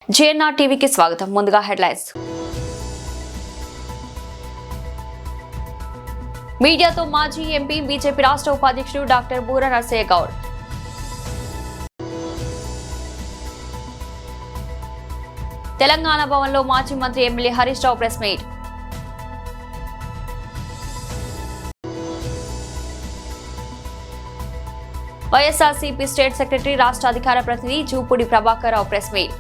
JNR టీవీకి స్వాగతం. ముందుగా హెడ్లైన్స్. మీడియాతో మాజీ ఎంపీ బీజేపీ రాష్ట్ర ఉపాధ్యక్షుడు డాక్టర్ బూర నర్సయ్య గౌడ్. తెలంగాణ భవన్లో మాజీ మంత్రి MLA Harish Rao press meet. YSRCP state secretary రాష్ట్ర అధికార ప్రతినిధి జూపూడి ప్రభాకర్ రావు ప్రెస్ మీట్.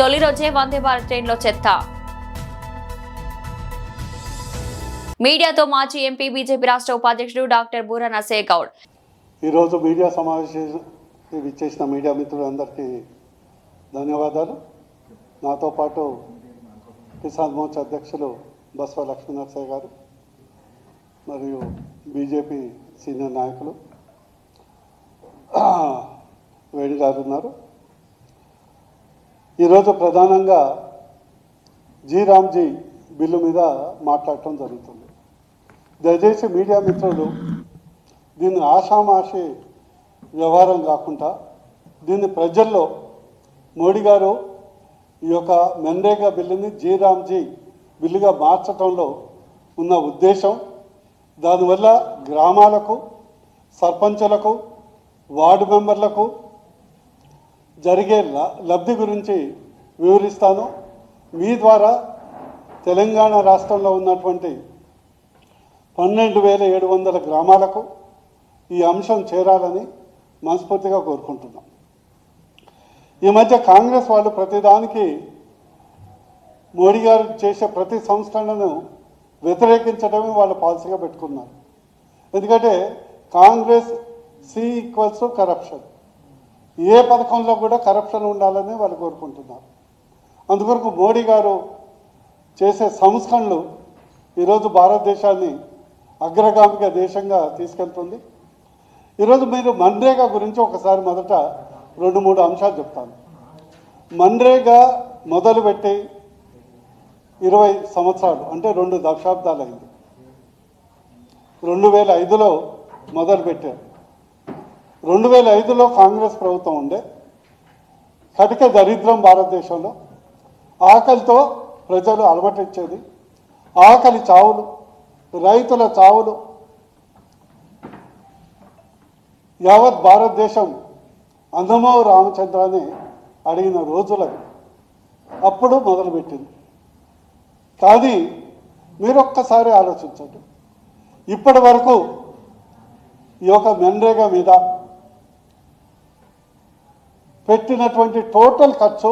తొలి రోజే వందే భారత్ ట్రైన్లో చెత్త. మీడియాతో మాజీ ఎంపీ బీజేపీ రాష్ట్ర ఉపాధ్యక్షుడు డాక్టర్ బూర నర్సయ్య గౌడ్. ఈరోజు మీడియా సమావేశానికి విచ్చేసిన మీడియా మిత్రులందరికీ ధన్యవాదాలు. నాతో పాటు కిసాన్ మోర్చా అధ్యక్షులు బస్వ లక్ష్మీనరసయ్య గారు మరియు బీజేపీ సీనియర్ నాయకులు వేణు గారు ఉన్నారు. ఈరోజు ప్రధానంగా రామ్జీ బిల్లు మీద మాట్లాడటం జరుగుతుంది. దయచేసి మీడియా మిత్రులు దీన్ని ఆషామాషి వ్యవహారం కాకుండా దీన్ని ప్రజల్లో మోడీ గారు ఈ యొక్క మన్రేగా బిల్లుని రామ్జీ బిల్లుగా మార్చడంలో ఉన్న ఉద్దేశం, దానివల్ల గ్రామాలకు, సర్పంచులకు, వార్డు మెంబర్లకు జరిగే లబ్ధి గురించి వివరిస్తాను. మీ ద్వారా తెలంగాణ రాష్ట్రంలో ఉన్నటువంటి 12,700 గ్రామాలకు ఈ అంశం చేరాలని మనస్ఫూర్తిగా కోరుకుంటున్నాం. ఈ మధ్య కాంగ్రెస్ వాళ్ళు ప్రతిదానికి మోడీ గారు చేసే ప్రతి సంస్కరణను వ్యతిరేకించడమే వాళ్ళ పాలసీగా పెట్టుకున్నారు. ఎందుకంటే కాంగ్రెస్ C=, కరప్షన్. ఏ పథకంలో కూడా కరప్షన్ ఉండాలని వాళ్ళు కోరుకుంటున్నారు. అందుకొరకు మోడీ గారు చేసే సంస్కరణలు ఈరోజు భారతదేశాన్ని అగ్రగామిక దేశంగా తీసుకెళ్తుంది. ఈరోజు మీరు మన్రేగా గురించి ఒకసారి మొదట 2-3 అంశాలు చెప్తాను. మన్రేగా మొదలుపెట్టి 20 సంవత్సరాలు అంటే 2 దశాబ్దాలు అయింది. 2005లో మొదలుపెట్టారు. 2005లో కాంగ్రెస్ ప్రభుత్వం ఉండే. కటిక దరిద్రం భారతదేశంలో. ఆకలితో ప్రజలు అలమటించేది. ఆకలి చావులు, రైతుల చావులు, యావత్ భారతదేశం అందమో రామచంద్రాన్ని అడిగిన రోజులవి. అప్పుడు మొదలుపెట్టింది. కానీ మీరు ఒక్కసారి ఆలోచించండి, ఇప్పటి వరకు ఈ యొక్క మన్రేగా మీద పెట్టినటువంటి టోటల్ ఖర్చు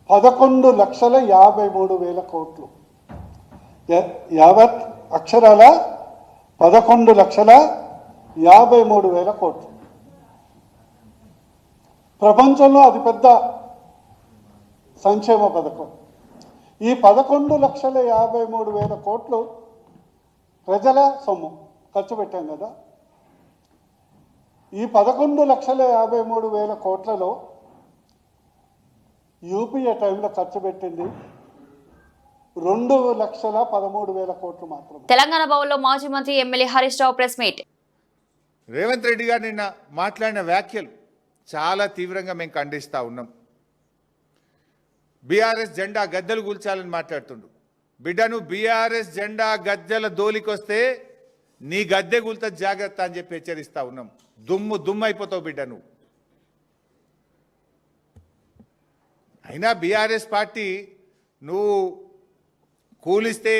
11,53,000 కోట్లు. యావత్ అక్షరాల 11,53,000 కోట్లు. ప్రపంచంలో అతిపెద్ద సంక్షేమ పథకం. ఈ 11,53,000 కోట్లు ప్రజల సొమ్ము ఖర్చు పెట్టాం కదా. ఈ 11,53,000 కోట్లలో యూపీఏ టైంలో ఖర్చు పెట్టింది 2,13,000 కోట్లు మాత్రమే. తెలంగాణ భవన్లో మాజీ మంత్రి MLA Harish Rao press meet. Revanth Reddy గారు నిన్న మాట్లాడిన వ్యాఖ్యలు చాలా తీవ్రంగా మేము ఖండిస్తూ ఉన్నాం. బీఆర్ఎస్ జెండా గద్దెలు కూల్చాలని మాట్లాడుతుండు. బిడ్డను బీఆర్ఎస్ జెండా గద్దెల దోలికొస్తే నీ గద్దె కూల్త జాగ్రత్త అని చెప్పి హెచ్చరిస్తూ ఉన్నాం. దుమ్ము అయిపోతావు బిడ్డ నువ్వు. అయినా బీఆర్ఎస్ పార్టీ నువ్వు కూలిస్తే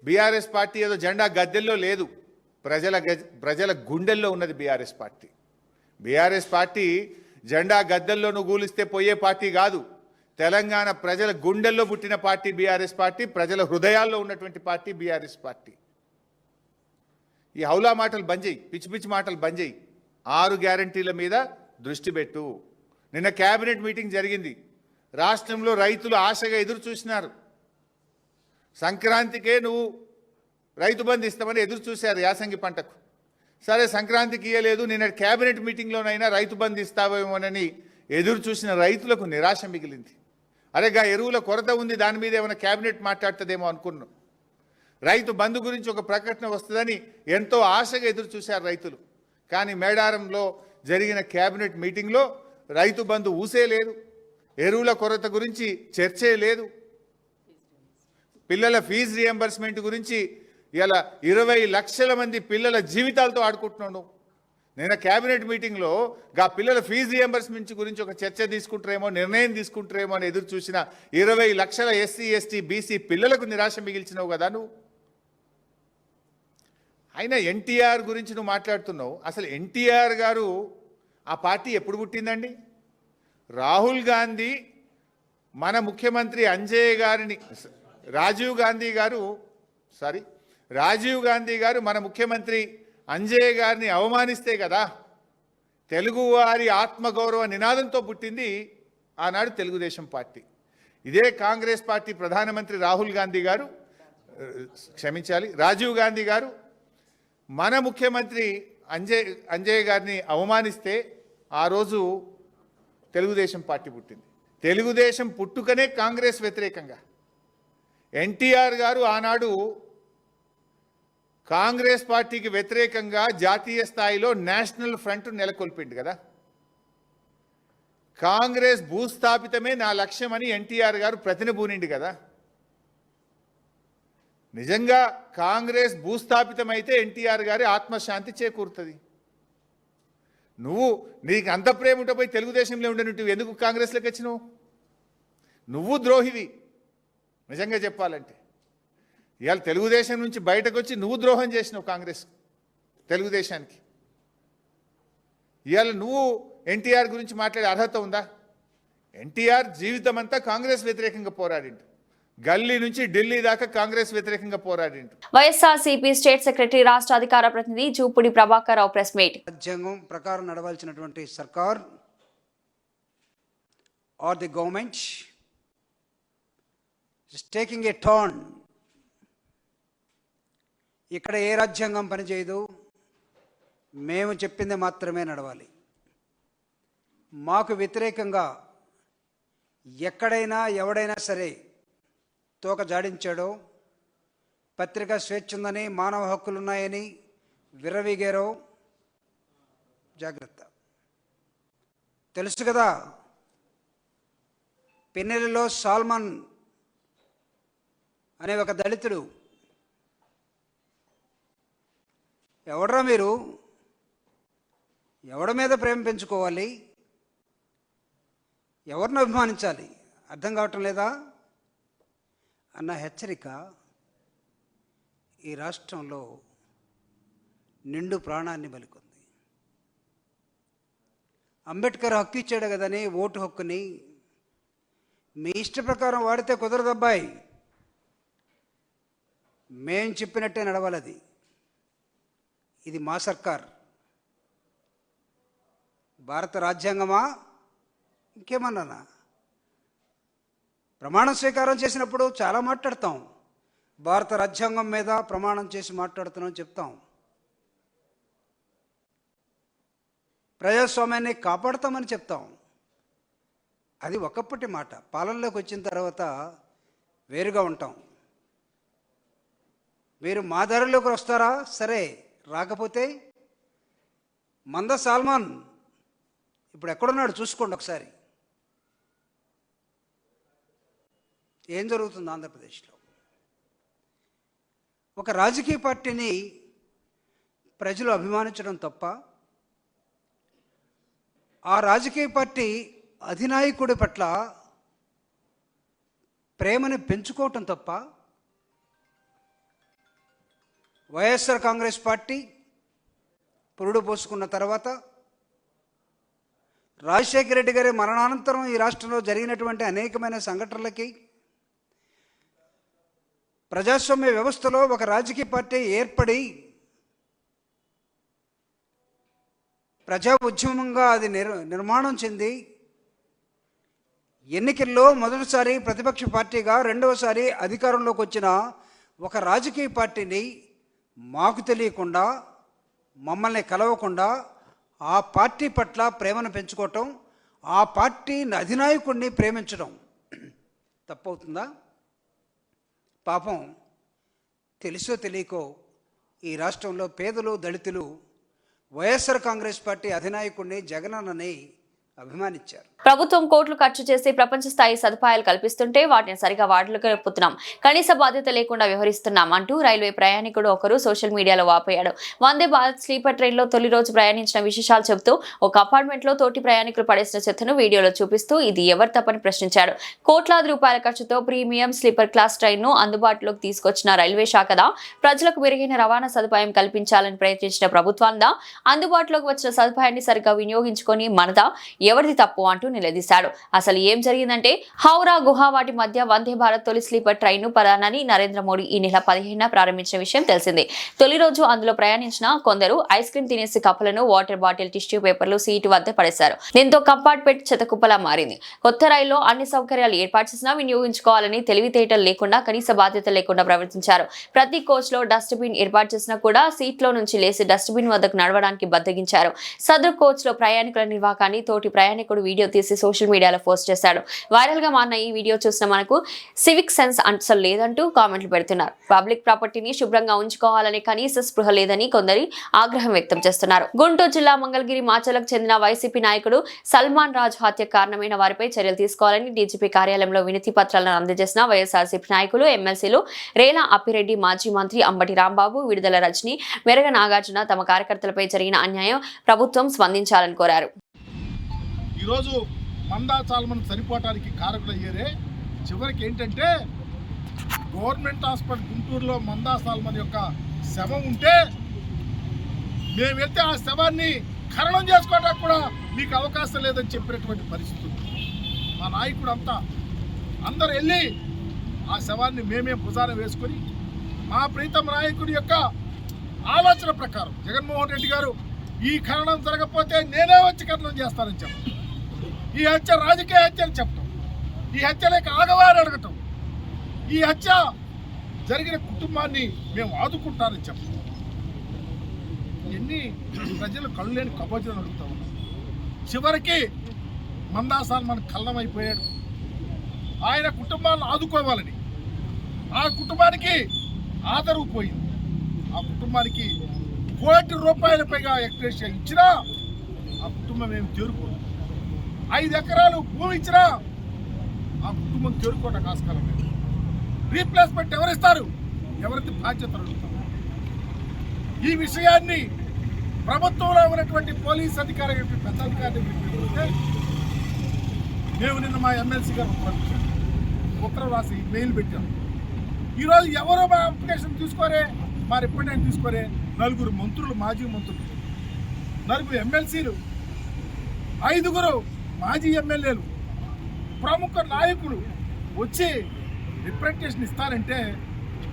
బీఆర్ఎస్ పార్టీ ఏదో జెండా గద్దెల్లో లేదు, ప్రజల గుండెల్లో ఉన్నది బీఆర్ఎస్ పార్టీ. బీఆర్ఎస్ పార్టీ జెండా గద్దెల్లో నువ్వు కూలిస్తే పోయే పార్టీ కాదు. తెలంగాణ ప్రజల గుండెల్లో పుట్టిన పార్టీ బీఆర్ఎస్ పార్టీ, ప్రజల హృదయాల్లో ఉన్నటువంటి పార్టీ బీఆర్ఎస్ పార్టీ. ఈ హౌలా మాటలు బంద్ చేయి, పిచ్చి పిచ్చి మాటలు బంద్ చేయి. 6 గ్యారంటీల మీద దృష్టి పెట్టు. నిన్న క్యాబినెట్ మీటింగ్ జరిగింది. రాష్ట్రంలో రైతులు ఆశగా ఎదురు చూసినారు. సంక్రాంతికే నువ్వు రైతు బంధు ఇస్తామని ఎదురు చూశారు యాసంగి పంటకు. సరే సంక్రాంతికి ఇయ్యలేదు, నిన్న క్యాబినెట్ మీటింగ్లోనైనా రైతు బంధు ఇస్తావేమోనని ఎదురు చూసిన రైతులకు నిరాశ మిగిలింది. అరేగా ఎరువుల కొరత ఉంది, దాని మీద ఏమైనా క్యాబినెట్ మాట్లాడుతుందేమో అనుకున్నాం. రైతు బంధు గురించి ఒక ప్రకటన వస్తుందని ఎంతో ఆశగా ఎదురు చూశారు రైతులు. కానీ మేడారంలో జరిగిన కేబినెట్ మీటింగ్లో రైతు బంధు ఊసే లేదు, ఎరువుల కొరత గురించి చర్చే లేదు, పిల్లల ఫీజు రియంబర్స్మెంట్ గురించి ఇలా 20 లక్షల మంది పిల్లల జీవితాలతో ఆడుకుంటున్నాడు. నేను కేబినెట్ మీటింగ్లో గా పిల్లల ఫీజు రియంబర్స్మెంట్ గురించి ఒక చర్చ తీసుకుంటారేమో, నిర్ణయం తీసుకుంటారేమో అని ఎదురు చూసిన 20 లక్షల ఎస్సీ ఎస్టీ బీసీ పిల్లలకు నిరాశ మిగిల్చినావు కదా నువ్వు. అయినా ఎన్టీఆర్ గురించి నువ్వు మాట్లాడుతున్నావు. అసలు ఎన్టీఆర్ గారు ఆ పార్టీ ఎప్పుడు పుట్టిందండి? రాహుల్ గాంధీ మన ముఖ్యమంత్రి రాజీవ్ గాంధీ గారు మన ముఖ్యమంత్రి అంజయ్య గారిని అవమానిస్తే కదా తెలుగువారి ఆత్మగౌరవ నినాదంతో పుట్టింది ఆనాడు తెలుగుదేశం పార్టీ. ఇదే కాంగ్రెస్ పార్టీ ప్రధానమంత్రి రాజీవ్ గాంధీ గారు మన ముఖ్యమంత్రి అంజయ్య గారిని అవమానిస్తే ఆ రోజు తెలుగుదేశం పార్టీ పుట్టింది. తెలుగుదేశం పుట్టుకనే కాంగ్రెస్ వ్యతిరేకంగా. ఎన్టీఆర్ గారు ఆనాడు కాంగ్రెస్ పార్టీకి వ్యతిరేకంగా జాతీయ స్థాయిలో నేషనల్ ఫ్రంట్ నెలకొల్పిండు కదా. కాంగ్రెస్ భూస్థాపితమే నా లక్ష్యమని ఎన్టీఆర్ గారు ప్రతినబూనిండు కదా. నిజంగా కాంగ్రెస్ భూస్థాపితమైతే ఎన్టీఆర్ గారి ఆత్మశాంతి చేకూరుతుంది. నీకు అంత ప్రేమ ఉంటే పోయి తెలుగుదేశంలో ఉండను, ఎందుకు కాంగ్రెస్లోకి వచ్చినావు? నువ్వు ద్రోహివి నిజంగా చెప్పాలంటే. ఇవాళ తెలుగుదేశం నుంచి బయటకు వచ్చి నువ్వు ద్రోహం చేసినావు కాంగ్రెస్ తెలుగుదేశానికి. ఇవాళ నువ్వు ఎన్టీఆర్ గురించి మాట్లాడే అర్హత ఉందా? ఎన్టీఆర్ జీవితం అంతా కాంగ్రెస్ వ్యతిరేకంగా పోరాడిండు. గల్లీ నుంచి ఢిల్లీ దాకా కాంగ్రెస్ వ్యతిరేకంగా పోరాడిండు. వైఎస్ఆర్సీపీ స్టేట్ సెక్రటరీ రాష్ట్ర అధికార ప్రతినిధి చూపుడి ప్రభాకర్ రావు ప్రెస్ మీట్. రాజ్యాంగం ప్రకారం నడవాల్సినటువంటి సర్కార్ or the government is taking a turn. ఇక్కడ ఏ రాజ్యాంగం పనిచేయదు, మేము చెప్పింది మాత్రమే నడవాలి. మాకు వ్యతిరేకంగా ఎక్కడైనా ఎవడైనా సరే తోక జాడించాడో, పత్రికా స్వేచ్ఛ ఉందని, మానవ హక్కులున్నాయని విర్రవీగారో జాగ్రత్త. తెలుసు కదా, పిన్నెలలో సాల్మన్ అనే ఒక దళితుడు, ఎవడరా మీరు, ఎవడి మీద ప్రేమ పెంచుకోవాలి, ఎవరిని అభిమానించాలి అర్థం కావటం లేదా అన్న హెచ్చరిక ఈ రాష్ట్రంలో నిండు ప్రాణాన్ని బలికొంది. అంబేద్కర్ హక్కు ఇచ్చాడు కదని ఓటు హక్కుని మీ ఇష్ట ప్రకారం వాడితే కుదరదబ్బాయి. మేం చెప్పినట్టే నడవాలది. ఇది మా సర్కార్. భారత రాజ్యాంగమా ఇంకేమన్నానా? ప్రమాణ స్వీకారం చేసినప్పుడు చాలా మాట్లాడతాం. భారత రాజ్యాంగం మీద ప్రమాణం చేసి మాట్లాడుతున్నాం చెప్తాం. ప్రజాస్వామ్యాన్ని కాపాడుతామని చెప్తాం. అది ఒకప్పటి మాట. పాలనలోకి వచ్చిన తర్వాత వేరుగా ఉంటాం. మీరు మా దారిలోకి వస్తారా? సరే, రాకపోతే మంద సాల్మాన్ ఇప్పుడు ఎక్కడున్నాడు చూసుకోండి ఒకసారి. ఏం జరుగుతుంది ఆంధ్రప్రదేశ్లో? ఒక రాజకీయ పార్టీని ప్రజలు అభిమానించడం తప్ప, ఆ రాజకీయ పార్టీ అధినాయకుడి పట్ల ప్రేమని పెంచుకోవటం తప్ప, వైఎస్ఆర్ కాంగ్రెస్ పార్టీ పురుడు పోసుకున్న తర్వాత రాజశేఖర రెడ్డి గారి మరణానంతరం ఈ రాష్ట్రంలో జరిగినటువంటి అనేకమైన సంఘటనలకి, ప్రజాస్వామ్య వ్యవస్థలో ఒక రాజకీయ పార్టీ ఏర్పడి ప్రజా ఉద్యమంగా అది నిర్మాణం చెంది ఎన్నికల్లో మొదటిసారి ప్రతిపక్ష పార్టీగా, రెండవసారి అధికారంలోకి వచ్చిన ఒక రాజకీయ పార్టీని మాకు తెలియకుండా, మమ్మల్ని కలవకుండా ఆ పార్టీ పట్ల ప్రేమను పెంచుకోవటం, ఆ పార్టీ అధినాయకుడిని ప్రేమించడం తప్పవుతుందా? పాపం తెలుసో తెలియకో ఈ రాష్ట్రంలో పేదలు దళితులు వైఎస్ఆర్ కాంగ్రెస్ పార్టీ అధినాయకుడిని జగనన్నని అభిమానించారు. ప్రభుత్వం కోట్లు ఖర్చు చేసి ప్రపంచ స్థాయి సదుపాయాలు కల్పిస్తుంటే వాటిని సరిగా వాడలేకపోతున్నాం, కనీస బాధ్యత లేకుండా వ్యవహరిస్తున్నాం అంటూ రైల్వే ప్రయాణికుడు ఒకరు సోషల్ మీడియాలో వాపోయాడు. వందే భారత్ స్లీపర్ ట్రైన్లో తొలి రోజు ప్రయాణించిన విశేషాలు చెబుతూ ఒక అపార్ట్మెంట్ లో తోటి ప్రయాణికులు పడేసిన చెత్తను వీడియోలో చూపిస్తూ ఇది ఎవరు తప్పని ప్రశ్నించాడు. కోట్లాది రూపాయల ఖర్చుతో ప్రీమియం స్లీపర్ క్లాస్ ట్రైన్ ను అందుబాటులోకి తీసుకొచ్చిన రైల్వే శాఖదా, ప్రజలకు మెరుగైన రవాణా సదుపాయం కల్పించాలని ప్రయత్నించిన ప్రభుత్వందా, అందుబాటులోకి వచ్చిన సదుపాయాన్ని సరిగ్గా వినియోగించుకొని మనదా, ఎవరిది తప్పు అంటూ నిలదీశాడు. అసలు ఏం జరిగిందంటే హౌరా గుహావాటి మధ్య వందే భారత్ తొలి స్లీపర్ ట్రైన్ ను ప్రధాని నరేంద్ర మోడీ ఈ నెల 15న ప్రారంభించిన విషయం తెలిసిందే. తొలి రోజు అందులో ప్రయాణించిన కొందరు ఐస్ క్రీమ్ తినేసి కప్పులను, వాటర్ బాటిల్, టిష్యూ పేపర్లు సీటు వద్ద పడేశారు. దీంతో కంపార్ట్మెంట్ చెత్తకుప్పలా మారింది. కొత్త రైల్లో అన్ని సౌకర్యాలు ఏర్పాటు చేసినా వినియోగించుకోవాలని తెలివితేటలు లేకుండా, కనీస బాధ్యత లేకుండా ప్రవర్తించారు. ప్రతి కోచ్ లో డస్ట్ బిన్ ఏర్పాటు చేసినా కూడా సీట్లో నుంచి లేసి డస్ట్ బిన్ వద్దకు నడవడానికి బద్దగించారు. సదరు కోచ్ లో ప్రయాణికుల నిర్వాకాన్ని తోటి ప్రయాణికుడు వీడియో తీసి సోషల్ మీడియాలో పోస్ట్ చేశాడు. వైరల్ గా మారిన ఈ వీడియో చూసిన మనకు సివిక్ సెన్స్ అసలు లేదంటూ కామెంట్లు పెడుతున్నారు. పబ్లిక్ ప్రాపర్టీని శుభ్రంగా ఉంచుకోవాలనే కనీస స్పృహ లేదని కొందరు ఆగ్రహం వ్యక్తం చేస్తున్నారు. గుంటూరు జిల్లా మంగళగిరి మాచలకు చెందిన వైసీపీ నాయకుడు సల్మాన్ రాజ్ హత్య కారణమైన వారిపై చర్యలు తీసుకోవాలని డీజీపీ కార్యాలయంలో వినతి పత్రాలను అందజేసిన వైఎస్ఆర్సీపీ నాయకులు, ఎమ్మెల్సీలు రేలా అప్పిరెడ్డి, మాజీ మంత్రి అంబటి రాంబాబు, విడుదల రజని, మెరగ నాగార్జున తమ కార్యకర్తలపై జరిగిన అన్యాయం ప్రభుత్వం స్పందించాలని కోరారు. ఈరోజు మందా సాల్మన్ చనిపోవటానికి కారకులయ్యారే. చివరికి ఏంటంటే గవర్నమెంట్ హాస్పిటల్ గుంటూరులో మందా సాల్మన్ యొక్క శవం ఉంటే మేము వెళ్తే ఆ శవాన్ని ఖననం చేసుకోవడానికి కూడా మీకు అవకాశం లేదని చెప్పినటువంటి పరిస్థితి ఉంది. మా నాయకుడు అంతా అందరు వెళ్ళి ఆ శవాన్ని మేమే భుజాన వేసుకొని మా ప్రీతం నాయకుడి యొక్క ఆలోచన ప్రకారం జగన్మోహన్ రెడ్డి గారు ఈ ఖననం జరగకపోతే నేనే వచ్చి ఖననం చేస్తానని చెప్పారు. ఈ హత్య రాజకీయ హత్య అని చెప్పటం, ఈ హత్యలేక ఆగవారు అడగటం, ఈ హత్య జరిగిన కుటుంబాన్ని మేము ఆదుకుంటానని చెప్పటం, ఎన్ని ప్రజలు కళ్ళు లేని కబోజీలను అడుగుతా ఉన్నాం. చివరికి మందా సాల్మన్ కళ్ళమైపోయాడు. ఆయన కుటుంబాన్ని ఆదుకోవాలని ఆ కుటుంబానికి ఆదరవు పోయింది. ఆ కుటుంబానికి ₹1 కోటి పైగా ఎక్స్‌గ్రేషియా ఇచ్చినా ఆ కుటుంబం ఏమి చేరుకోదు. 5 ఎకరాలు భూమి ఇచ్చినా ఆ కుటుంబం చేరుకోవడానికి ఆస్కారం లేదు. రీప్లేస్మెంట్ ఎవరిస్తారు, ఎవరిది బాధ్యతలు అడుగుతారు. ఈ విషయాన్ని ప్రభుత్వంలో ఉన్నటువంటి పోలీస్ అధికారి పెద్ద అధికారి మేము నిన్న మా ఎమ్మెల్సీ గారు ఉత్తరం రాసి మెయిల్ పెట్టాం. ఈరోజు ఎవరో మా అప్లికేషన్ తీసుకోరే, మా రిప్రజెంటేటివ్ తీసుకోరే. 4 మంత్రులు, మాజీ మంత్రులు, 4 ఎమ్మెల్సీలు, 5 మాజీ ఎమ్మెల్యేలు, ప్రముఖ నాయకులు వచ్చి రిప్రజెంటేషన్ ఇస్తారంటే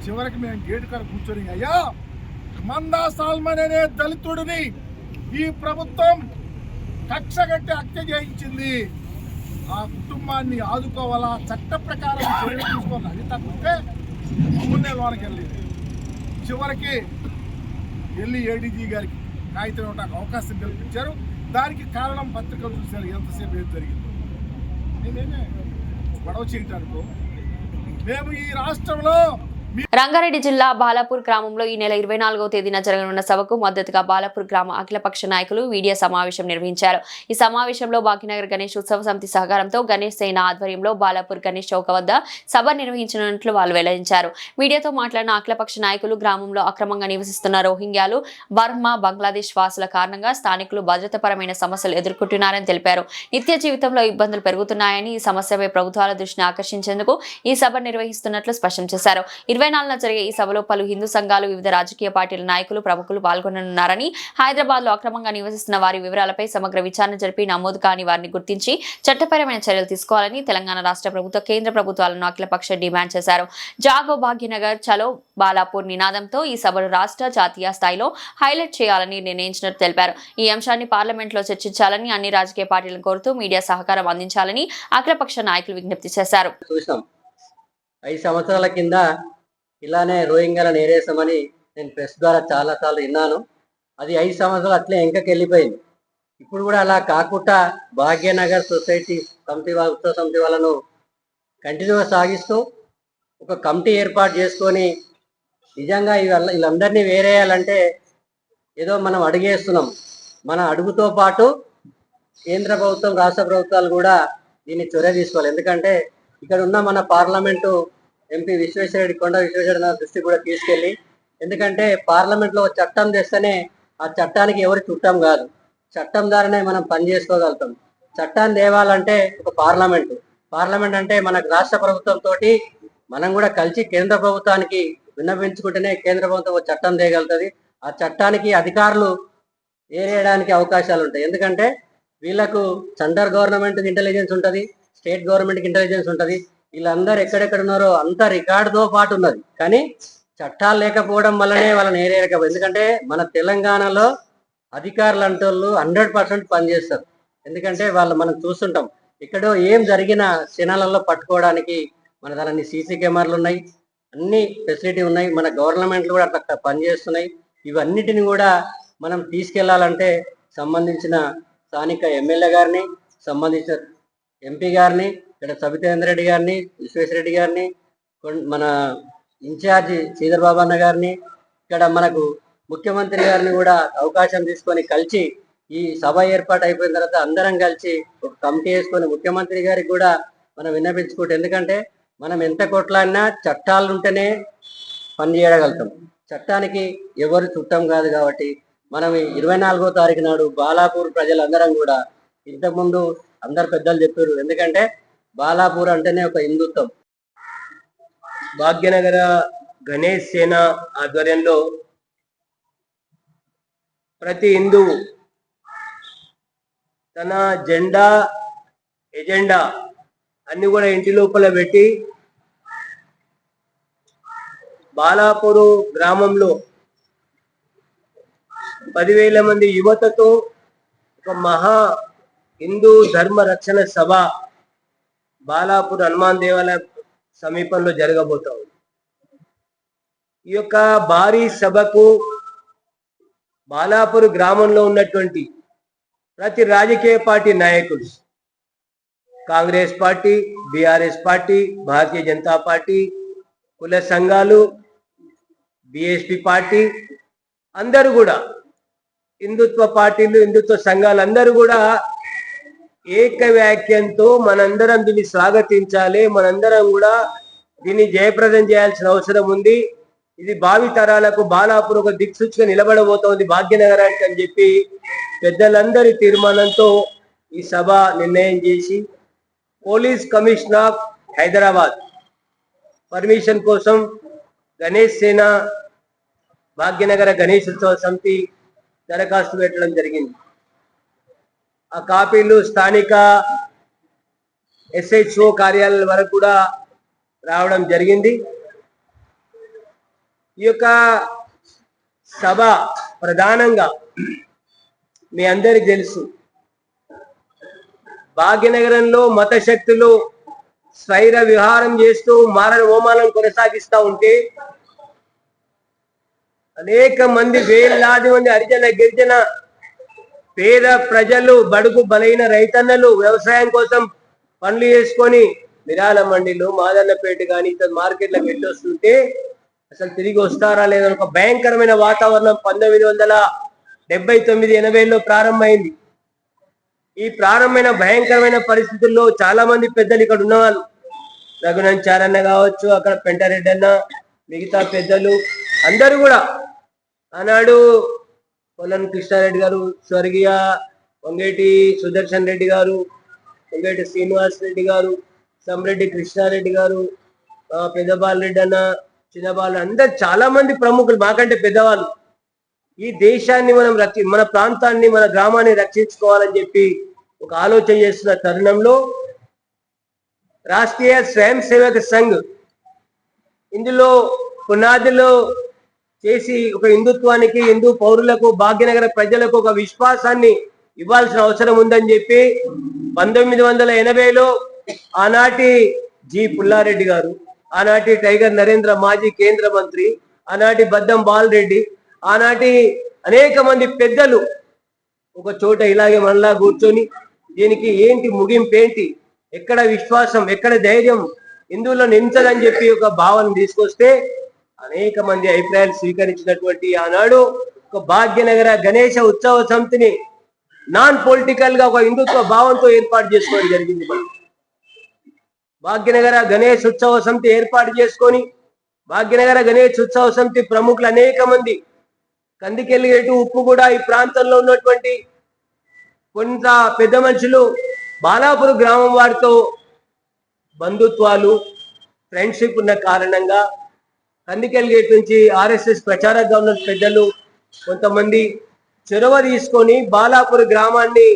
చివరికి మేము గేటు కాడ కూర్చొని అయ్యా మందా సాల్మన్ అనే దళితుడిని ఈ ప్రభుత్వం కక్షగట్టి హత్య చేయించింది, ఆ కుటుంబాన్ని ఆదుకోవాలా, చట్ట ప్రకారం చర్యలు తీసుకోవాలి. అది తప్పితే మమ్మల్ని లోనికి వెళ్ళింది. చివరికి వెళ్ళి ఏడీజీ గారికి కాగితం ఇవ్వడానికి అవకాశం కల్పించారు. దానికి కారణం పత్రికలు చూశారు ఎంతసేపు ఏం జరిగింది. నేనేమే గొడవ చేయటానికి మేము ఈ రాష్ట్రంలో రంగారెడ్డి జిల్లా బాలాపూర్ గ్రామంలో ఈ నెల 24వ తేదీన జరగనున్న సభకు మద్దతుగా బాలాపూర్ గ్రామ అఖిలపక్ష నాయకులు మీడియా సమావేశం నిర్వహించారు. ఈ సమావేశంలో భాగ్యనగర్ గణేష్ ఉత్సవ సమితి సహకారంతో గణేష్ సేన ఆధ్వర్యంలో బాలాపూర్ గణేష్ చౌక వద్ద సభ నిర్వహించనున్నట్లు వాళ్ళు వెల్లడించారు. మీడియాతో మాట్లాడిన అఖిలపక్ష నాయకులు గ్రామంలో అక్రమంగా నివసిస్తున్న రోహింగ్యాలు, బర్మా, బంగ్లాదేశ్ వాసుల కారణంగా స్థానికులు భద్రతాపరమైన సమస్యలు ఎదుర్కొంటున్నారని తెలిపారు. నిత్య జీవితంలో ఇబ్బందులు పెరుగుతున్నాయని, ఈ సమస్యపై ప్రభుత్వాల దృష్టిని ఆకర్షించేందుకు ఈ సభ నిర్వహిస్తున్నట్లు స్పష్టం చేశారు. 24న జరిగే ఈ సభలో పలు హిందూ సంఘాలు, వివిధ రాజకీయ పార్టీల నాయకులు, ప్రముఖులు పాల్గొననున్నారని, హైదరాబాద్ లో అక్రమంగా నివసిస్తున్న వారి వివరాలపై సమగ్ర విచారణ జరిపి నమోదు కాని వారిని గుర్తించి చట్టపరమైన చర్యలు తీసుకోవాలని తెలంగాణ రాష్ట్ర ప్రభుత్వ, కేంద్ర ప్రభుత్వాలను అఖిలపక్ష డిమాండ్ చేశారు. జాగో భాగ్యనగర్, చలో బాలాపూర్ నినాదంతో ఈ సభను రాష్ట్ర, జాతీయ స్థాయిలో హైలైట్ చేయాలని నిర్ణయించినట్టు తెలిపారు. ఈ అంశాన్ని పార్లమెంట్ లో చర్చించాలని అన్ని రాజకీయ పార్టీలను కోరుతూ మీడియా సహకారం అందించాలని అఖిలపక్ష నాయకులు విజ్ఞప్తి చేశారు. 5 సంవత్సరాల కింద ఇలానే రోహింగ్యాలను ఏరేసామని నేను ప్రెస్ ద్వారా చాలాసార్లు విన్నాను. అది 5 సంవత్సరాలు అట్లే వెంకకి వెళ్ళిపోయింది. ఇప్పుడు కూడా అలా కాకుండా భాగ్యనగర్ సొసైటీ సమితి ఉత్సవ సమితి వాళ్ళను కంటిన్యూగా సాగిస్తూ ఒక కమిటీ ఏర్పాటు చేసుకొని నిజంగా వీళ్ళందరినీ వేరేయాలంటే ఏదో మనం అడుగేస్తున్నాం. మన అడుగుతో పాటు కేంద్ర ప్రభుత్వం, రాష్ట్ర ప్రభుత్వాలు కూడా దీన్ని చొరవ తీసుకోవాలి. ఎందుకంటే ఇక్కడ ఉన్న మన పార్లమెంటు ఎంపీ కొండ విశ్వేశ్వరరెడ్డి దృష్టి కూడా తీసుకెళ్ళి, ఎందుకంటే పార్లమెంట్లో చట్టం తెస్తేనే ఆ చట్టానికి ఎవరి చుట్టం కాదు, చట్టం ద్వారానే మనం పని చేసుకోగలుగుతాం. చట్టాన్ని తేవాలంటే ఒక పార్లమెంట్ అంటే మనకు రాష్ట్ర ప్రభుత్వంతో మనం కూడా కలిసి కేంద్ర ప్రభుత్వానికి విన్నవించుకుంటేనే కేంద్ర ప్రభుత్వం ఒక చట్టం తేగలుగుతుంది. ఆ చట్టానికి అధికారులు ఏరేయడానికి అవకాశాలు ఉంటాయి. ఎందుకంటే వీళ్ళకు సెంట్రల్ గవర్నమెంట్ ఇంటెలిజెన్స్ ఉంటుంది, స్టేట్ గవర్నమెంట్కి ఇంటెలిజెన్స్ ఉంటుంది. వీళ్ళందరూ ఎక్కడెక్కడ ఉన్నారో అంత రికార్డుతో పాటు ఉన్నది. కానీ చట్టాలు లేకపోవడం వల్లనే వాళ్ళని ఏరేయకపోయింది. ఎందుకంటే మన తెలంగాణలో అధికారులు అంటే 100% పనిచేస్తారు. ఎందుకంటే మనం చూస్తుంటాం, ఎక్కడో ఏం జరిగిన క్షణాలలో పట్టుకోవడానికి మన దాని సీసీ కెమెరాలు ఉన్నాయి, అన్ని ఫెసిలిటీ ఉన్నాయి, మన గవర్నమెంట్లు కూడా అట్లా పనిచేస్తున్నాయి. ఇవన్నిటిని కూడా మనం తీసుకెళ్లాలంటే సంబంధించిన స్థానిక ఎమ్మెల్యే గారిని, సంబంధించిన ఎంపీ గారిని, ఇక్కడ సబితేంద్ర రెడ్డి గారిని, విశ్వేశ్వరరెడ్డి గారిని, మన ఇన్ఛార్జి శ్రీధర్ బాబు అన్న గారిని, ఇక్కడ మనకు ముఖ్యమంత్రి గారిని కూడా అవకాశం తీసుకొని కలిసి ఈ సభ ఏర్పాటు అయిపోయిన తర్వాత అందరం కలిసి ఒక కమిటీ వేసుకొని ముఖ్యమంత్రి గారికి కూడా మనం విన్నపించుకుంటే, ఎందుకంటే మనం ఎంత కొట్లాడినా చట్టాలు ఉంటేనే పని చేయగలుగుతాం. చట్టానికి ఎవరు చుట్టం కాదు. కాబట్టి మనం 24వ తారీఖు నాడు బాలాపూర్ ప్రజలందరం కూడా, ఇంతకుముందు అందరు పెద్దలు చెప్పారు, ఎందుకంటే బాలాపూర్ అంటేనే ఒక హిందుత్వం. భాగ్యనగర గణేష్ సేన ఆధ్వర్యంలో ప్రతి హిందువు తన జెండా, ఎజెండా అన్ని కూడా ఇంటి లోపల పెట్టి బాలాపూరు గ్రామంలో 10,000 మంది యువతతో ఒక మహా హిందూ ధర్మ రక్షణ సభ బాలాపూర్ హనుమాన్ దేవాలయం సమీపంలో జరగబోతా ఉంది. ఈ యొక్క భారీ సభకు బాలాపూర్ గ్రామంలో ఉన్నటువంటి ప్రతి రాజకీయ పార్టీ నాయకులు, Congress party, BRS party, Bharatiya Janata party, కుల సంఘాలు, బీఎస్పీ పార్టీ, అందరూ కూడా హిందుత్వ పార్టీలు, హిందుత్వ సంఘాలు అందరూ కూడా ఏకవాక్యంతో మనందరం దీన్ని స్వాగతించాలి, మనందరం కూడా దీన్ని జయప్రదం చేయాల్సిన అవసరం ఉంది. ఇది భావి తరాలకు బాలాపూర్ ఒక దిక్సూచిగా నిలబడబోతోంది భాగ్యనగరానికి అని చెప్పి పెద్దలందరి తీర్మానంతో ఈ సభ నిర్ణయం చేసి police commissioner of Hyderabad permission కోసం గణేష్ సేన భాగ్యనగర గణేశోత్సవ సమితి దరఖాస్తు పెట్టడం జరిగింది. ఆ కాపీలు స్థానిక SHO కార్యాలయాల వరకు కూడా రావడం జరిగింది. ఈ యొక్క సభ ప్రధానంగా మీ అందరికి తెలుసు, భాగ్యనగరంలో మత శక్తులు స్వైర విహారం చేస్తూ మారణ హోమాలను కొనసాగిస్తూ ఉంటే అనేక మంది, వేలాది మంది హరిజన, గిరిజన పేద ప్రజలు, బడుగు బలైన రైతన్నలు వ్యవసాయం కోసం పనులు చేసుకొని మిరాల మండిలో, మాదన్నపేట కానీ ఇతర మార్కెట్లకు వెళ్ళి వస్తుంటే అసలు తిరిగి వస్తారా లేదా ఒక భయంకరమైన వాతావరణం 1979-80లో ప్రారంభమైంది. ఈ ప్రారంభమైన భయంకరమైన పరిస్థితుల్లో చాలా మంది పెద్దలు ఇక్కడ ఉన్నవాళ్ళు, రఘునంచారన్న కావచ్చు, అక్కడ పెంటారెడ్డి అన్న, మిగతా పెద్దలు అందరూ కూడా ఆనాడు పొలం కృష్ణారెడ్డి గారు, స్వర్గీయ వంగేటి సుదర్శన్ రెడ్డి గారు, వంగేటి శ్రీనివాస్ రెడ్డి గారు, సమ్రెడ్డి కృష్ణారెడ్డి గారు, పెద్దబాలరెడ్డి అన్న, చిన్నబాలు, అందరు చాలా మంది ప్రముఖులు, మాకంటే పెద్దవాళ్ళు, ఈ దేశాన్ని మనం మన ప్రాంతాన్ని, మన గ్రామాన్ని రక్షించుకోవాలని చెప్పి ఒక ఆలోచన చేస్తున్న తరుణంలో రాష్ట్రీయ స్వయం సేవక సంఘ్ ఇందులో పునాదిలో చేసి ఒక హిందుత్వానికి, హిందూ పౌరులకు, భాగ్యనగర ప్రజలకు ఒక విశ్వాసాన్ని ఇవ్వాల్సిన అవసరం ఉందని చెప్పి 1980లో ఆనాటి జి పుల్లారెడ్డి గారు, ఆనాటి టైగర్ నరేంద్ర మాజీ కేంద్ర మంత్రి, ఆనాటి బద్దం బాలరెడ్డి, ఆనాటి అనేక మంది పెద్దలు ఒక చోట ఇలాగే మనలా కూర్చొని దీనికి ఏంటి ముగింపు, ఏంటి, ఎక్కడ విశ్వాసం, ఎక్కడ ధైర్యం హిందువుల్లో నించదని చెప్పి ఒక భావన తీసుకొస్తే అనేక మంది అభిప్రాయాలు స్వీకరించినటువంటి ఆనాడు ఒక భాగ్యనగర గణేష ఉత్సవ సమితిని నాన్ పొలిటికల్ గా ఒక హిందుత్వ భావంతో ఏర్పాటు చేసుకోవడం జరిగింది. మనం భాగ్యనగర గణేష్ ఉత్సవ సమితి ఏర్పాటు చేసుకొని భాగ్యనగర గణేష్ ఉత్సవ సమితి ప్రముఖులు అనేక మంది కందికెళ్ళేటు ఉప్పు కూడా ఈ ప్రాంతంలో ఉన్నటువంటి కొంత పెద్ద మనుషులు బాలాపూర్ గ్రామం వారితో బంధుత్వాలు ఫ్రెండ్షిప్ ఉన్న కారణంగా కందికెల్ గేట్ నుంచి ఆర్ఎస్ఎస్ ప్రచార గవర్నర్ పెద్దలు కొంతమంది చొరవ తీసుకొని బాలాపూర్ గ్రామాన్ని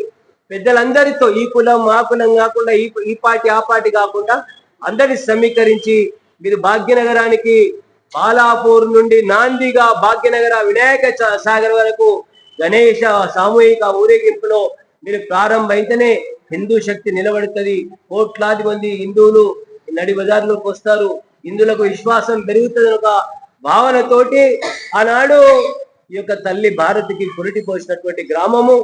పెద్దలందరితో ఈ కులం ఆ కులం కాకుండా ఈ పార్టీ ఆ పార్టీ కాకుండా అందరిని సమీకరించి మీరు భాగ్యనగరానికి బాలాపూర్ నుండి నాందిగా భాగ్యనగర వినాయక సాగర్ వరకు గణేష సామూహిక ఊరేగింపులో మీరు ప్రారంభమైతేనే హిందూ శక్తి నిలబడుతుంది. కోట్లాది మంది హిందువులు నడి బజార్లోకి వస్తారు, హిందువులకు విశ్వాసం పెరుగుతుంది ఒక భావనతోటి ఆనాడు ఈ యొక్క తల్లి భారతికి పురిటి పోసినటువంటి గ్రామము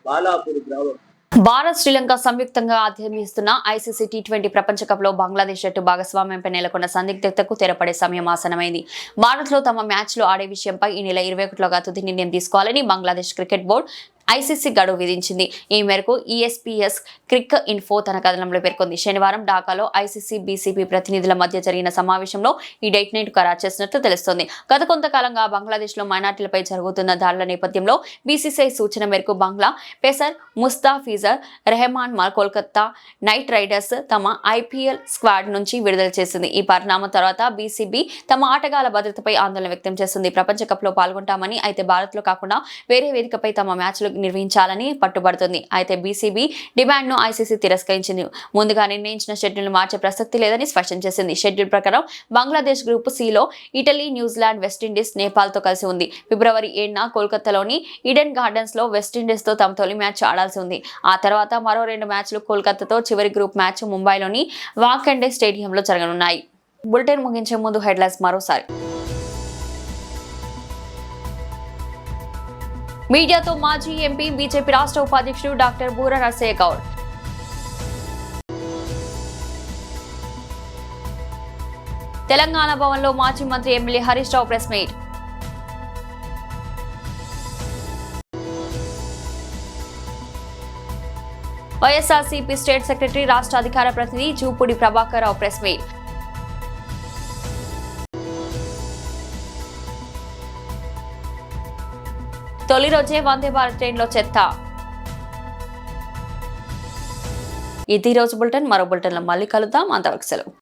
బాలాపూర్ గ్రామం. భారత్ శ్రీలంక సంయుక్తంగా ఆధ్వర్యిస్తున్న ఐసీసీ టీ20 ప్రపంచ కప్ లో బంగ్లాదేశ్ జట్టు భాగస్వామ్యంపై నెలకొన్న సందిగ్ధతకు తెరపడే సమయం ఆసనమైంది. భారత్ లో తమ మ్యాచ్లు ఆడే విషయంపై ఈ నెల 21లోగా తుది నిర్ణయం తీసుకోవాలని బంగ్లాదేశ్ క్రికెట్ బోర్డు ఐసీసీ గడువు విధించింది. ఈ మేరకు ఈఎస్పీఎస్ క్రిక్ ఇన్ఫో తన కథనంలో పేర్కొంది. శనివారం ఢాకాలో ఐసీసీ బీసీపీ ప్రతినిధుల మధ్య జరిగిన సమావేశంలో ఈ డేట్ నైట్ ఖరారు చేసినట్లు తెలుస్తోంది. గత కొంతకాలంగా బంగ్లాదేశ్ లో మైనార్టీలపై జరుగుతున్న దాడుల నేపథ్యంలో బీసీసీఐ సూచన మేరకు Bangla pacer Mustafizur Rahman Kolkata knight riders తమ ఐపీఎల్ స్క్వాడ్ నుంచి విడుదల చేసింది. ఈ పరిణామం తర్వాత బీసీబీ తమ ఆటగాళ్ల భద్రతపై ఆందోళన వ్యక్తం చేస్తుంది. ప్రపంచ కప్ లో పాల్గొంటామని, అయితే భారత్ లో కాకుండా వేరే వేదికపై తమ మ్యాచ్లు నిర్వహించాలని పట్టుబడుతుంది. అయితే బీసీబీ డిమాండ్ ను ఐసీసీ తిరస్కరించింది. ముందుగా నిర్ణయించిన షెడ్యూల్ మార్చే ప్రసక్తి లేదని స్పష్టం చేసింది. షెడ్యూల్ ప్రకారం బంగ్లాదేశ్ గ్రూప్ సిలో ఇటలీ, న్యూజిలాండ్, వెస్టిండీస్, నేపాల్ తో కలిసి ఉంది. ఫిబ్రవరి 7న కోల్కతాలోని ఈడెన్ గార్డెన్స్ లో వెస్టిండీస్ తో తమ తొలి మ్యాచ్ ఆడాల్సి ఉంది. ఆ తర్వాత మరో 2 మ్యాచ్లు కోల్కతాతో, చివరి గ్రూప్ మ్యాచ్ ముంబైలోని వాంఖెడే స్టేడియంలో జరగనున్నాయి. బులెటిన్ ముగించే ముందు హెడ్లైన్స్ మరోసారి. మీడియాతో మాజీ ఎంపీ బీజేపీ రాష్ట్ర ఉపాధ్యక్షుడు డాక్టర్ బూర నర్సయ్య గౌడ్. తెలంగాణ భవన్లో మాజీ మంత్రి MLA Harish Rao press meet. YSRCP state secretary రాష్ట్ర అధికార ప్రతినిధి జూపూడి ప్రభాకర్ రావు ప్రెస్ మీట్. తొలి రోజే వందే భారత్ ట్రైన్లో చెత్త. ఇది రోజు బులెటిన్. మరో బులెటిన్లో మళ్ళీ కలుద్దాం. అంతవరకు సెలవు.